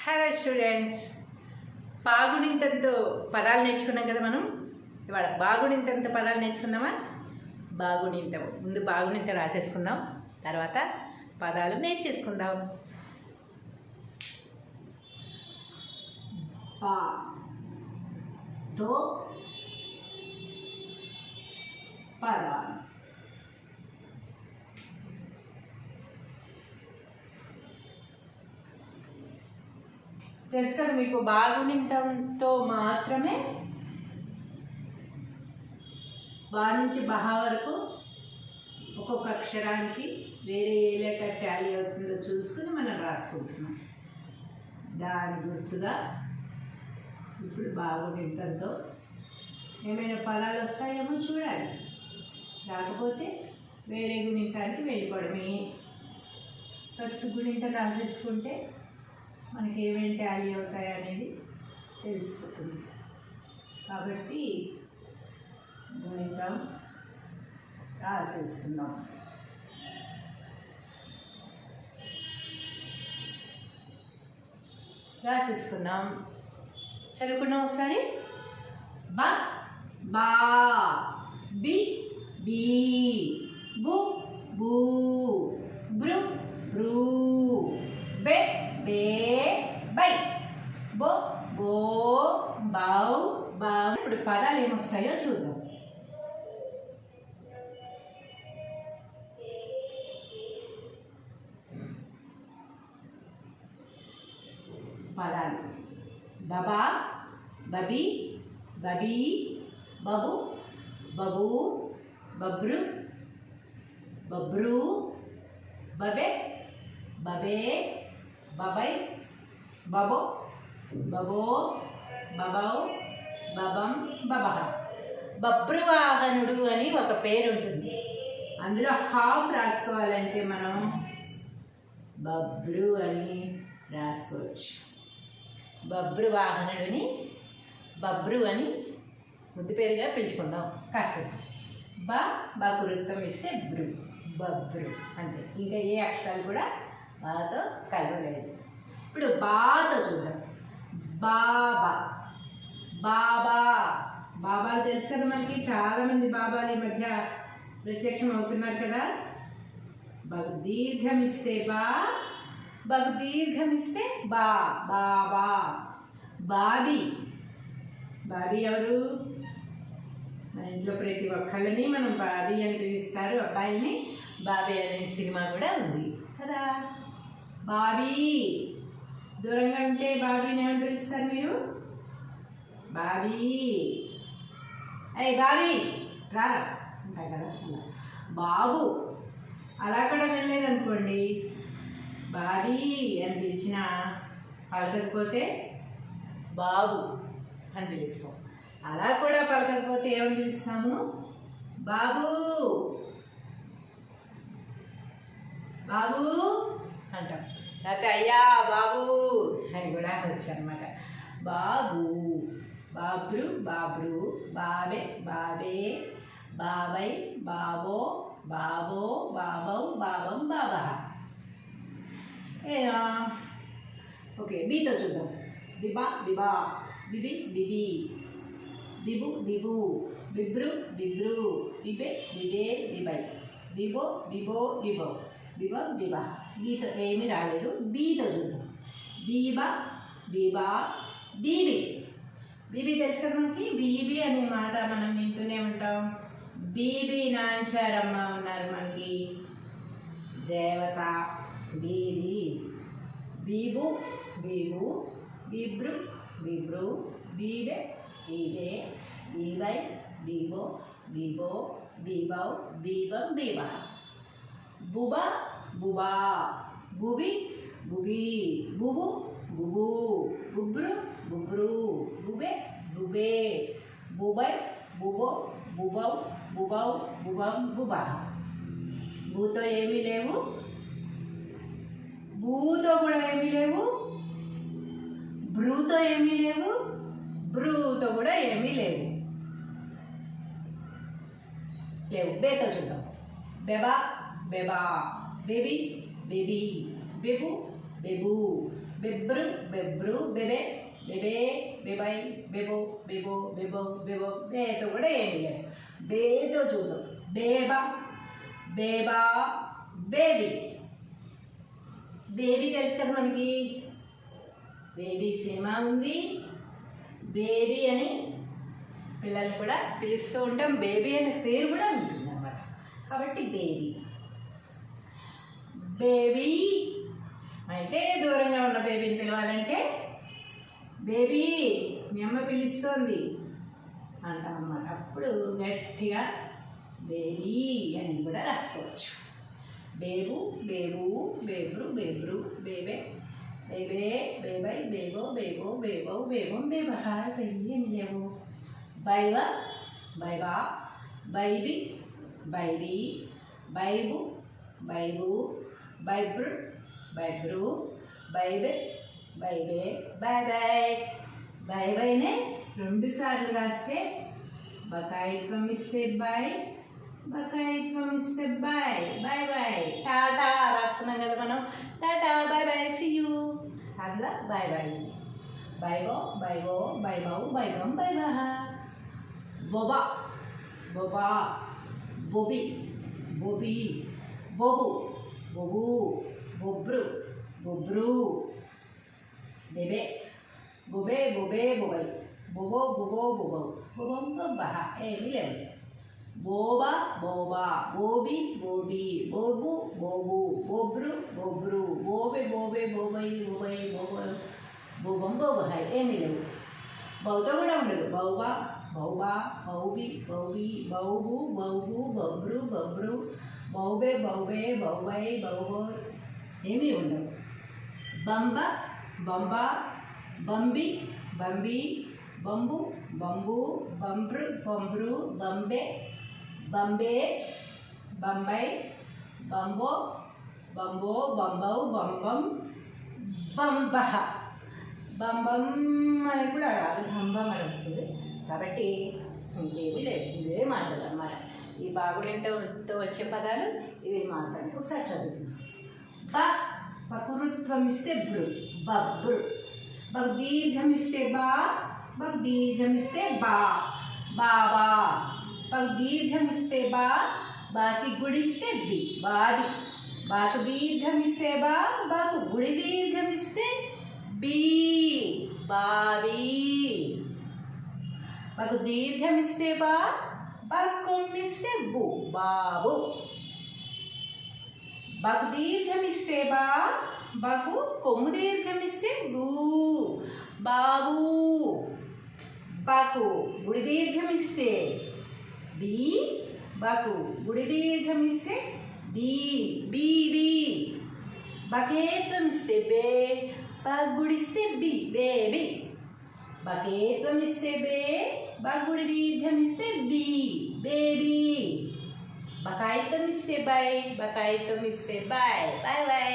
Hello students, బాగునింతంతో పదాలు నేర్చుకున్నాం కదా. మనం ఇవాళ బాగునింతంత పదాలు నేర్చుకుందామా? బాగునింతం ముందు బాగునింత రాసేసుకుందాం, తర్వాత పదాలు నేర్చేసుకుందాం. పా తో పదాలు. తెలుసు కదా మీకు, బాగునింతంతో మాత్రమే బా నుంచి బహా వరకు ఒక్కొక్క అక్షరానికి వేరే ఏ లెటర్ టాలీ అవుతుందో చూసుకుని మనం రాసుకుంటున్నాం. దాని గుర్తుగా ఇప్పుడు బాగునింతంతో ఏమైనా పదాలు వస్తాయేమో చూడాలి, రాకపోతే వేరే గుణింతానికి వెళ్ళిపోవడమే. ఫస్ట్ గుణింతం రాసేసుకుంటే మనకి ఏమేమి టాలీ అవుతాయి అనేది తెలిసిపోతుంది. కాబట్టి గుణితం రాసేసుకుందాం. చదువుకున్నాం ఒకసారి. బ బా, బి బీ, బు బూ, బ్రు బ్రూ, బె బే బై, బో బో, బౌ బా. ఇప్పుడు పదాలు ఏమొస్తాయో చూద్దాం. పదాలు: బబా, బబి, బబీ, బబు, బబూ, బబ్రు, బబ్రూ, బబె, బబే, బబై, బబో, బబో, బబౌ, బబం, బబహ. బభ్రువాహనుడు అని ఒక పేరు ఉంటుంది. అందులో హాఫ్ రాసుకోవాలంటే మనం బబ్రు అని రాసుకోవచ్చు. బభ్రువాహనుడిని బబ్రు అని ముద్దు పేరుగా పిలుచుకుందాం కాసేపు. బాకు వృత్తం ఇస్తే బ్రు, బబ్రు అంతే. ఇంకా ఏ అక్షరాలు కూడా బాతో కలవలేదు. ఇప్పుడు బాతో చూద్దాం. బాబా, బాబా. బాబాలు తెలుసు కదా మనకి, చాలామంది బాబాలు ఈ మధ్య ప్రత్యక్షం అవుతున్నారు కదా. బహు దీర్ఘం ఇస్తే బా, బహు దీర్ఘం ఇస్తే బా, బాబా. బాబీ, బాబీ ఎవరు? మన ఇంట్లో ప్రతి ఒక్కళ్ళని మనం బాబీ అని పిలుస్తారు. అబ్బాయిని బాబీ అనే సినిమా కూడా ఉంది కదా. బాబీ. దూరంగా ఉంటే బాబీని ఏమని పిలుస్తారు మీరు? బాబీ. అయ్యి బాబీ రా అంటారు కదా. అలా బాబు. అలా కూడా వెళ్ళలేదనుకోండి, బాబీ అని పిలిచినా పలకకపోతే బాబు అని పిలుస్తాం. అలా కూడా పలకకపోతే ఏమని పిలుస్తాము? బాబు, బాబు అంటాం. లేకపోతే అయ్యా బాబు అని కూడా వచ్చనమాట. బాబు, బాబ్రు, బాబ్రు, బాబే, బాబే, బాబై, బాబో, బాబో, బాబౌ, బాబం, బాబా. ఓకే, బీతో చూద్దాం. బిబా, బిబా, బిబి, బిబి, బిబు, బిబు, బిబ్రు, బిబ్రు, బిబె, బిబే, బిబై, బిబో, బిబో, బిబో, బిబ, బిబా. బీతో ఏమీ రాలేదు. బీతో చూద్దాం. బీబా, బీబా, బీబీ. బీబీ తెలుసు కదా మనకి. బీబీ అనే మాట మనం వింటూనే ఉంటాం. బీబీ నాంచారమ్మ ఉన్నారు మనకి, దేవత. బీబీ, బీబు, బీబు, బీబ్రు, బీబ్రు, బీబె, బీబే, బీబై, బీబో, బీబో, బీబౌ, బీబం, బీబా. బుబా, బుబా, బుబి, బుబీ, బుబు, బుబు, బుబ్రు, బుబ్రు, బుబె, బుబే, బుబై, బుబో, బుబౌ, బుబౌ, బుబం, బుబా. బూతో ఏమీ లేవు, బూతో కూడా ఏమీ లేవు, బ్రూతో ఏమీ లేవు, బ్రూతో కూడా ఏమీ లేవు. బేతో చూద్దాం. బెబా, బెబా, బేబీ, బేబీ, బెబు, బెబు, బెబ్రు బెబ్రు బెబే బెబే బెబై బెబో బెబో బెబో బెబో బేతో కూడా ఏమి లేదు. బేతో చూద్దాం. బేబా బేబా బేబీ. బేబీ తెలుసు కదా మనకి, బేబీ సినిమా ఉంది. బేబీ అని పిల్లల్ని కూడా పిలుస్తూ ఉంటాం. బేబీ అనే పేరు కూడా ఉంటుంది అన్నమాట. కాబట్టి బేబీ. బేబీ అయితే దూరంగా ఉన్న బేబీని పిలవాలంటే బేబీ మీ అమ్మ పిలుస్తోంది అంటాం అన్నమాట. అప్పుడు గట్టిగా బేబీ అని కూడా రాసుకోవచ్చు. బేబు బేబు బేబ్రు బేబ్రు బేబే బేబే బేబై బేబో బేబో బేబో బేబం బేబహా ఏమి లేవు. బైవ బైబా బైబి బైబీ బైబు బైబు బైబ్రు బైబ్రు బైబే బైబే బై బై. బై బైనే 2 సార్లు రాస్తే బకాయిత్వం ఇస్తే బై, బకాయిత్వం ఇస్తే బై. By by. టాటా రాస్తున్నాం కదా మనం. Tata bye bye see you. అందులో బై బై. బైబో బైబో బైబౌ బైబం బైబహ. బొబా బొబా బొబి బొబి బొబు బొబు బొబ్రు బొబ్రు. బెబే బొబే బొబే బొబై బొబో బొబో బొబౌ బొబం బొబ్బహ ఏమీ లేవు. బోబా బోబా బోబి బోబి బోబు బోబు బొబ్రు బొబ్రు బోబె బోబే బోబై బొబై బొబ బొబం బొబహ ఏమీ లేవు. బౌతో కూడా ఉండదు. బౌబా బౌబా బౌబి బౌబి బౌబు బౌబు బొబ్రు బొబ్రు బౌబే బౌబే బౌబై బౌబో ఏమీ ఉండవు. బంబ బంబా బంబి బంబి బంబు బంబు బంబ్రు బంబ్రు బంబే బంబే బంబై బంబో బంబో బంబౌ బంబం బంబహ. బంబం అని కూడా రాదు, బంబం అని వస్తుంది. కాబట్టి ఇంకేవి లేదు, ఇవే మాటలు అన్నమాట. ఈ బాగుడెంతో వచ్చే పదాలు ఇవే మాట్లాడి ఒకసారి చదువుతున్నాం. బ బకురుత్వం ఇస్తే బ్రు బబ్రు. బకు దీర్ఘం ఇస్తే బా, బకు దీర్ఘం ఇస్తే బా బాబా. బకు దీర్ఘం ఇస్తే బా, బాకి గుడిస్తే బి బాది. బాకు దీర్ఘం ఇస్తే బా, బాకు గుడి దీర్ఘం ఇస్తే బీ బాబీ. బకు దీర్ఘం ఇస్తే బా, బాకు కొమ్మిస్తే బు బాబు. బకు దీర్ఘం ఇస్తే బా, బాకు కొమ్ము దీర్ఘం ఇస్తే బూ బాబు. బాకు గుడి దీర్ఘం ఇస్తే బీ, బాకు గుడి దీర్ఘం ఇస్తే బీ బీబీ. బకేత్వం ఇస్తే బే, బాకు గుడిస్తే బి బేబీ. బకేత్వం ఇస్తే బే, బాకు గుడి దీర్ఘం ఇస్తే బి బేబీ. బకాయిత్వం ఇస్తే బై, బకాయిత్వం ఇస్తే బై బై బై.